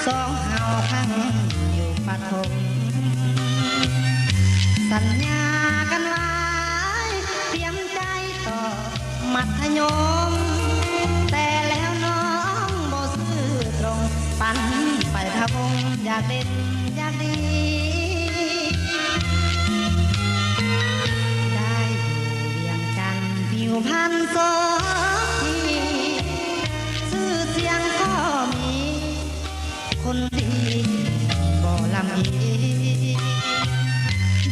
สองเฮาพังอยู่ปฐมสัญญากันไว้เตรียมใจต่อมัธยมแต่แล้วน้องบ่ซื่อตรงปันไปทะวงอยากเด่นอยากดีได้อยู่เวียงจันทร์ผิวพรรณสดชื่อเสียงก็มีคนดีบ่ลำอี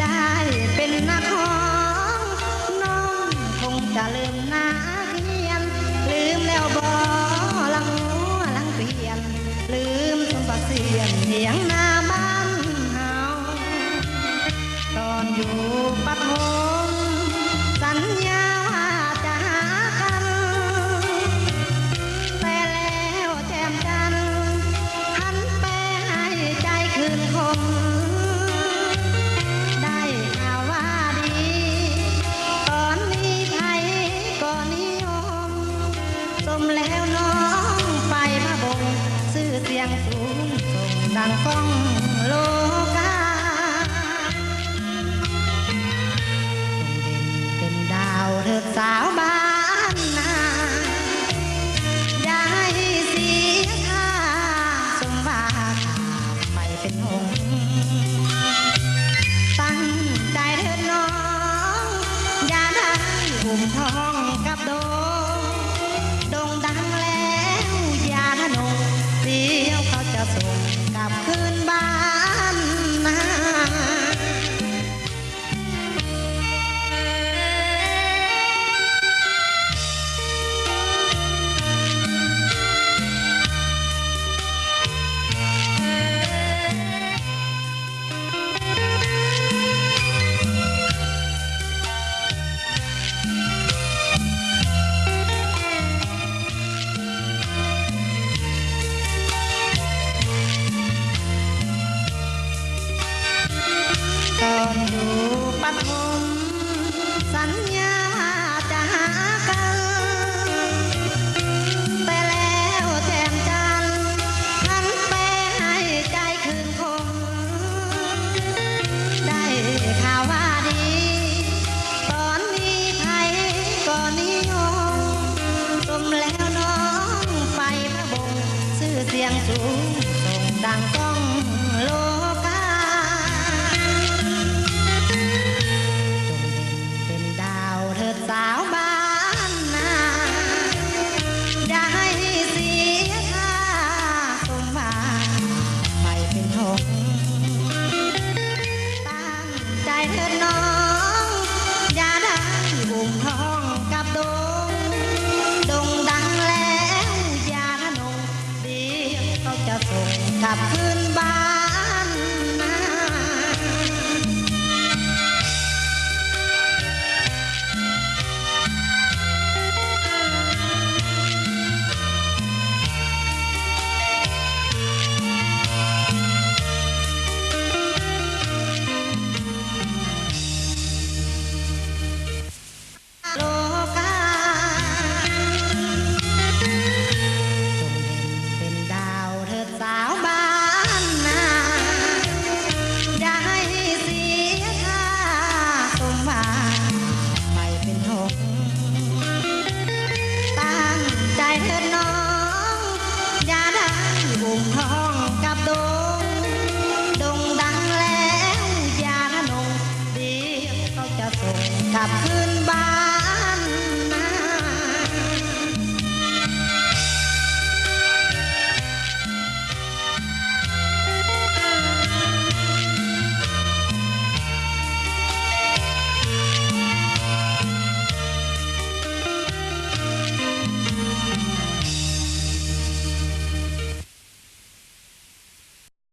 ได้เป็นนักร้องน้องคงจะลืมหน้าเขียนลืมแล้วบ่ลังหัวลังเปลี่ยนลืมสมบัติเสียนเถียงหน้าบ้านเฮาตอนอยู่ปฐมสัญญาว่าจะหากันแต่แล้วแจ่มจันทร์หันไปให้ใจคืนคมได้ข่าวว่าดีตอนนี้ไทยก็นิยมสมแล้วน้องไปพะบงชื่อเสียงสูงส่งดังก้องโลกาจงเด่นเป็นดาวเถิดสาวบ้านนาอย่าให้เสียค่าสมว่าไปเป็นหงส์ตั้งใจเถิดน้องอย่าได้หุ่มทองกับโดงดังแล้วอย่าทะนงเดี๋ยวเขาจะส่งกลับคืนบ้านนาตอนอยู่ปฐมสัญญาว่าจะหากันแต่แล้วแจ่มจันทร์หันไปให้ใจคืนคมได้ข่าวว่าดีตอนนี้ไทยก็นิยมสมแล้วน้องไปพะบงชื่อเสียงสูงส่งดังก้องโลกาสาวบ้านนาอย่าให้เสียค่าสมว่าไปเป็นหงส์ตั้งใจเถิดน้องอย่าได้อุ่มทองกับโดงดังแล้วอย่าทะนงเดี๋ยวเขาจะส่งกลับคืนบ้าน